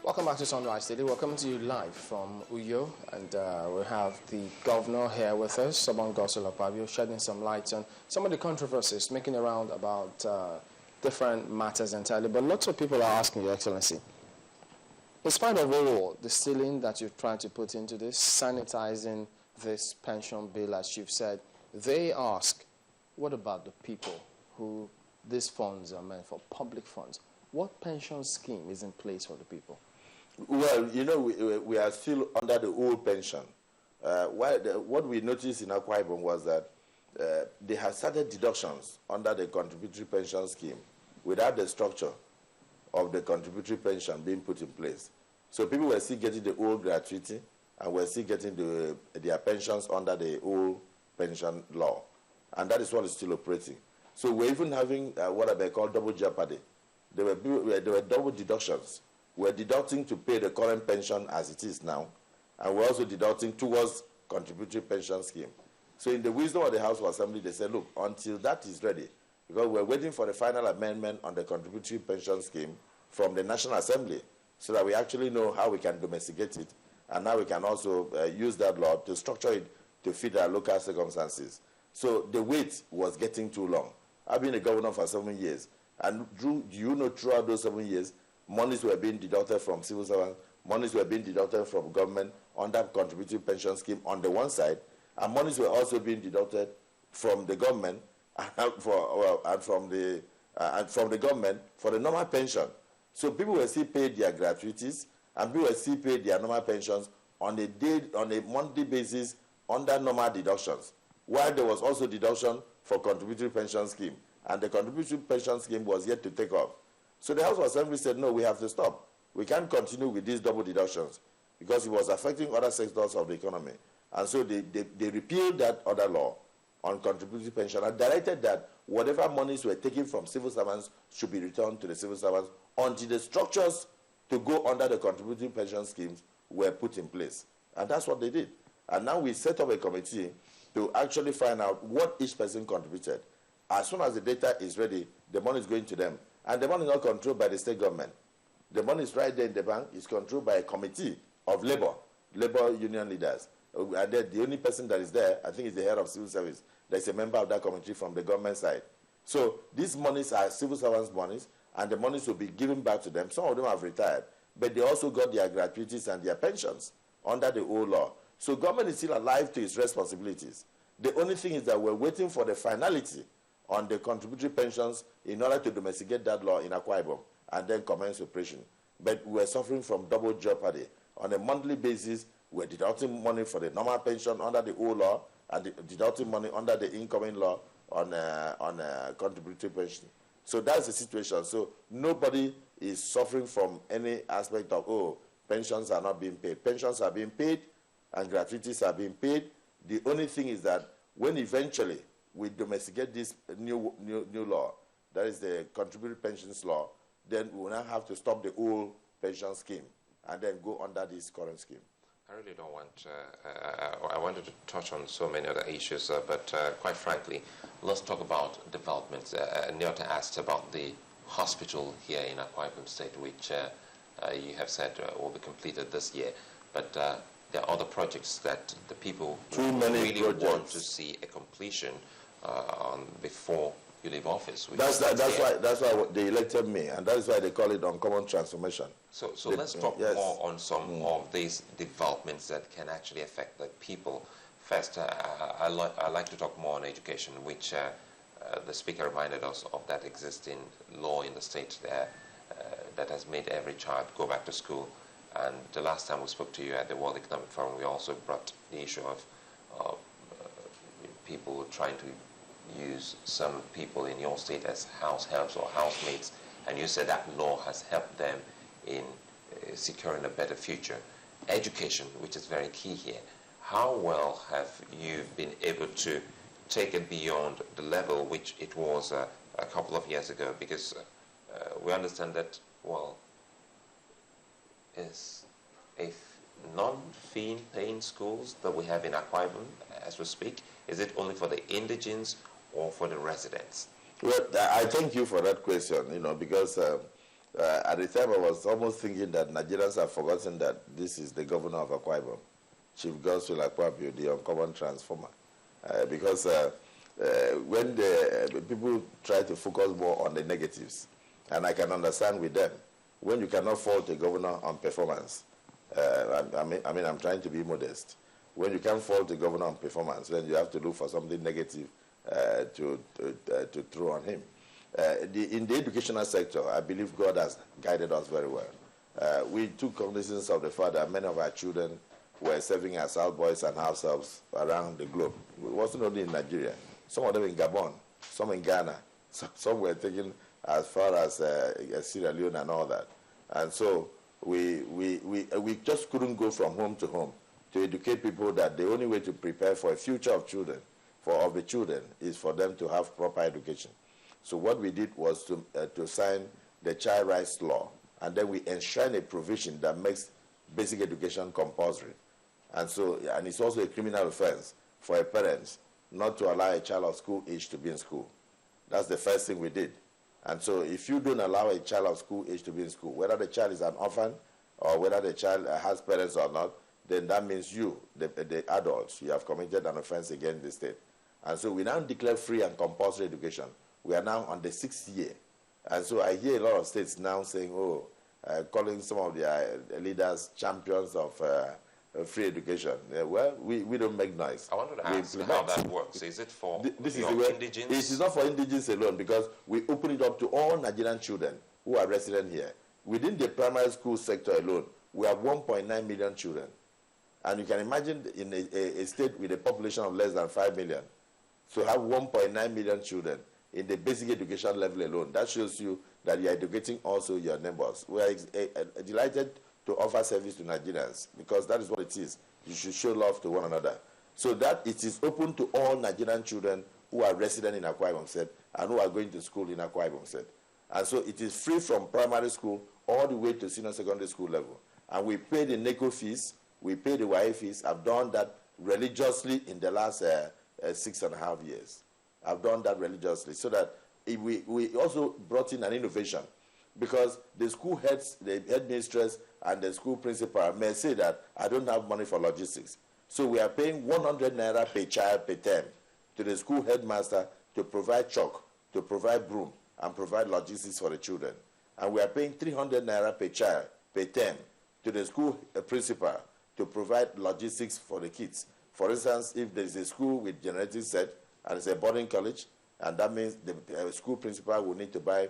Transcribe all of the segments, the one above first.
Welcome back to Sunrise Daily. We're coming to you live from Uyo, and we have the governor here with us, Godswill Akpabio, shedding some light on some of the controversies making around about different matters entirely. But lots of people are asking, Your Excellency, in spite of all the stealing that you're trying to put into this, sanitizing this pension bill, as you've said, they ask, what about the people who these funds are meant for, public funds? What pension scheme is in place for the people? Well, you know, we are still under the old pension. What we noticed in Akwa Ibom was that they have started deductions under the contributory pension scheme without the structure of the contributory pension being put in place. So people were still getting the old gratuity and were still getting their pensions under the old pension law. And that is what is still operating. So we're even having what they call double jeopardy. There were double deductions. We're deducting to pay the current pension as it is now, and we're also deducting towards contributory pension scheme. So in the wisdom of the House of Assembly, they said, look, until that is ready, because we're waiting for the final amendment on the contributory pension scheme from the National Assembly, so that we actually know how we can domesticate it, and now we can also use that law to structure it to fit our local circumstances. So the wait was getting too long. I've been a governor for 7 years, and throughout those 7 years, monies were being deducted from civil servants, monies were being deducted from government under contributory pension scheme on the one side, and monies were also being deducted from the government and from the government for the normal pension. So people were still paid their gratuities, and people were still paid their normal pensions on a monthly basis under normal deductions, while there was also deduction for contributory pension scheme, and the contributory pension scheme was yet to take off. So the House of Assembly said, no, we have to stop. We can't continue with these double deductions because it was affecting other sectors of the economy. And so they repealed that other law on contributory pension and directed that whatever monies were taken from civil servants should be returned to the civil servants until the structures to go under the contributory pension schemes were put in place. And that's what they did. And now we set up a committee to actually find out what each person contributed. As soon as the data is ready, the money is going to them. And the money is not controlled by the state government. The money is right there in the bank. It's controlled by a committee of labor union leaders. And the only person that is there, I think, is the head of civil service. There's a member of that committee from the government side. So these monies are civil servants' monies, and the monies will be given back to them. Some of them have retired, but they also got their gratuities and their pensions under the old law. So government is still alive to its responsibilities. The only thing is that we're waiting for the finality on the contributory pensions in order to domesticate that law in Akwa Ibom and then commence operation. But we're suffering from double jeopardy. On a monthly basis, we're deducting money for the normal pension under the old law and deducting money under the incoming law on contributory pension. So that's the situation. So nobody is suffering from any aspect of, oh, pensions are not being paid. Pensions are being paid and gratuities are being paid. The only thing is that when eventually we domesticate this new law, that is the contributory pensions law, then we will now have to stop the old pension scheme and then go under this current scheme. I really don't want, I wanted to touch on so many other issues, but quite frankly, let's talk about developments. Nyota asked about the hospital here in Akwa Ibom State, which you have said will be completed this year, but there are other projects that the people really want to see a completion before you leave office. That's why they elected me, and that's why they call it uncommon transformation. So let's talk more on some of these developments that can actually affect the people. First, I like to talk more on education, which the speaker reminded us of that existing law in the state there that has made every child go back to school. And the last time we spoke to you at the World Economic Forum, we also brought the issue of people trying to use some people in your state as house helps or housemates, and you said that law has helped them in securing a better future. Education, which is very key here. How well have you been able to take it beyond the level which it was a couple of years ago? Because we understand that, well, is a non-fee paying schools that we have in Akwa Ibom as we speak, is it only for the indigenes or for the residents? Well, I thank you for that question, because At the time, I was almost thinking that Nigerians have forgotten that this is the governor of Akwa Ibom, Chief Godswill Akpabio, the uncommon transformer. Because when the people try to focus more on the negatives, and I can understand with them, when you cannot fault a governor on performance, I'm trying to be modest. When you can't fault the governor on performance, then you have to look for something negative to throw on him. In the educational sector, I believe God has guided us very well. We took cognizance of the fact that many of our children were serving as houseboys and house helps around the globe. It wasn't only in Nigeria. Some of them in Gabon, some in Ghana, some were taken as far as Sierra Leone and all that. And so we just couldn't go from home to home to educate people that the only way to prepare for a future of the children is for them to have proper education. So what we did was to sign the Child Rights Law, and then we enshrine a provision that makes basic education compulsory. And it's also a criminal offense for a parent not to allow a child of school age to be in school. That's the first thing we did. And so if you don't allow a child of school age to be in school, whether the child is an orphan or whether the child has parents or not, then that means you, the adults, you have committed an offense against the state. And so we now declare free and compulsory education. We are now on the 6th year. And so I hear a lot of states now saying, calling some of their leaders champions of free education. Well, we don't make noise. I wanted to ask how that works. Is it for indigents? It is not for indigents alone, because we open it up to all Nigerian children who are resident here. Within the primary school sector alone, we have 1.9 million children. And you can imagine in a state with a population of less than 5 million, to have 1.9 million children in the basic education level alone, that shows you that you are educating also your neighbors. We are delighted to offer service to Nigerians, because that is what it is. You should show love to one another. So that it is open to all Nigerian children who are resident in Akwa Ibom State and who are going to school in Akwa Ibom State. And so it is free from primary school all the way to senior secondary school level. And we pay the NECO fees, we pay the YA fees. I've done that religiously in the last 6.5 years. I've done that religiously, so that we also brought in an innovation, because the school heads, the headmistress and the school principal may say that I don't have money for logistics. So we are paying 100 Naira per child per term to the school headmaster to provide chalk, to provide broom, and provide logistics for the children. And we are paying 300 Naira per child per term to the school principal to provide logistics for the kids. For instance, if there is a school with generating set and it's a boarding college, and that means the school principal will need to buy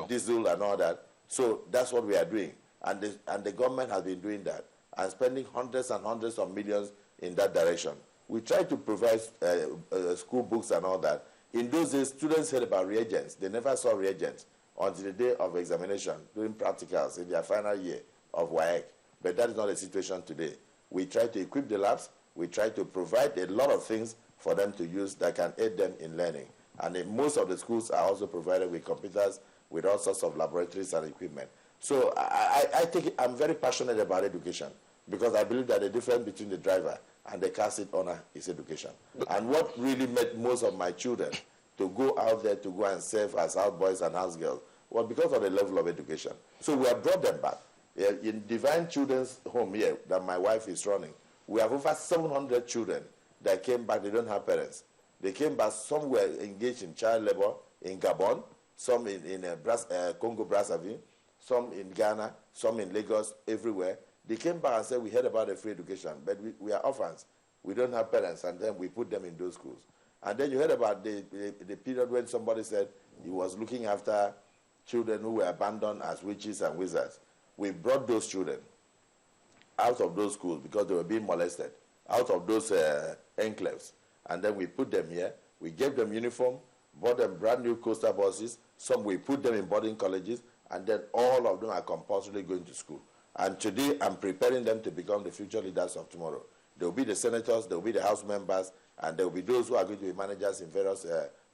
diesel and all that. So that's what we are doing. And the government has been doing that and spending hundreds and hundreds of millions in that direction. We try to provide school books and all that. In those days, students heard about reagents. They never saw reagents until the day of examination, doing practicals in their final year of WAEC. But that is not the situation today. We try to equip the labs. We try to provide a lot of things for them to use that can aid them in learning. And most of the schools are also provided with computers, with all sorts of laboratories and equipment. So I'm very passionate about education, because I believe that the difference between the driver and the car seat owner is education. And what really made most of my children to go out there to go and serve as houseboys and housegirls was because of the level of education. So we have brought them back. In Divine Children's Home here that my wife is running, we have over 700 children that came back. They don't have parents. They came back. Some were engaged in child labor in Gabon, some in Congo Brazzaville, some in Ghana, some in Lagos, everywhere. They came back and said, we heard about the free education, but we are orphans. We don't have parents, and then we put them in those schools. And then you heard about the period when somebody said he was looking after children who were abandoned as witches and wizards. We brought those children out of those schools because they were being molested, out of those enclaves. And then we put them here. We gave them uniform, bought them brand new coaster buses. Some we put them in boarding colleges, and then all of them are compulsorily going to school. And today I'm preparing them to become the future leaders of tomorrow. There will be the senators, there will be the House members, and there will be those who are going to be managers in various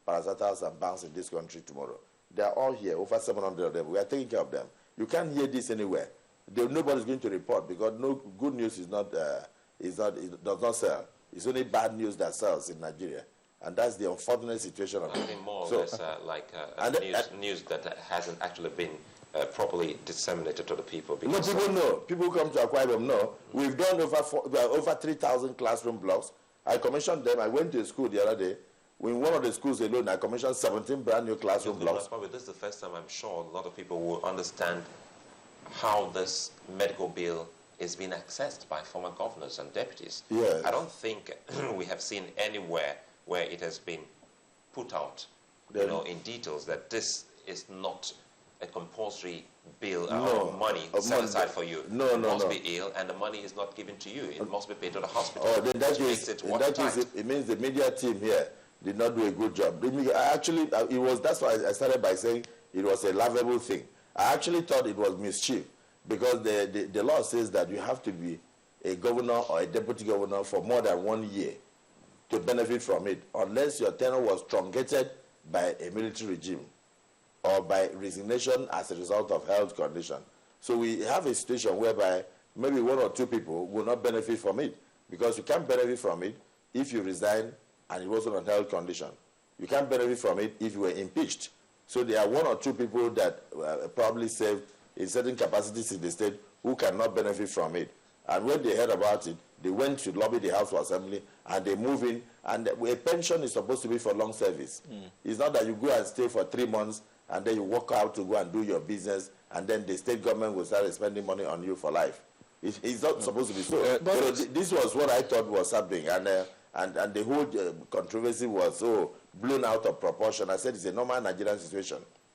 parastatals and banks in this country tomorrow. They are all here, over 700 of them. We are taking care of them. You can't hear this anywhere. Nobody's going to report, because no good news it does not sell. It's only bad news that sells in Nigeria. And that's the unfortunate situation of it. I think more or less like news that hasn't actually been properly disseminated to the people. No, people know. People come to Akwa Ibom know. We've done over 3,000 classroom blocks. I commissioned them. I went to a school the other day. In one of the schools alone, I commissioned 17 brand new classroom blocks. Probably this is the first time I'm sure a lot of people will understand how this medical bill is being accessed by former governors and deputies. Yes. I don't think we have seen anywhere where it has been put out, in details that this is not a compulsory bill or money set aside for you. No, you must be ill, and the money is not given to you. It must be paid to the hospital. Oh, in that case, it means the media team here did not do a good job. That's why I started by saying it was a laughable thing. I actually thought it was mischief, because the law says that you have to be a governor or a deputy governor for more than 1 year to benefit from it, unless your tenure was truncated by a military regime or by resignation as a result of health condition. So we have a situation whereby maybe 1 or 2 people will not benefit from it, because you can't benefit from it if you resign and it wasn't on health condition. You can't benefit from it if you were impeached. So there are 1 or 2 people that probably serve in certain capacities in the state who cannot benefit from it. And when they heard about it, they went to lobby the House of Assembly and they move in. And a pension is supposed to be for long service. It's not that you go and stay for 3 months and then you walk out to go and do your business, and then the state government will start spending money on you for life. It's not supposed to be so. So this was what I thought was happening. And the whole controversy was so blown out of proportion. I said it's a normal Nigerian situation.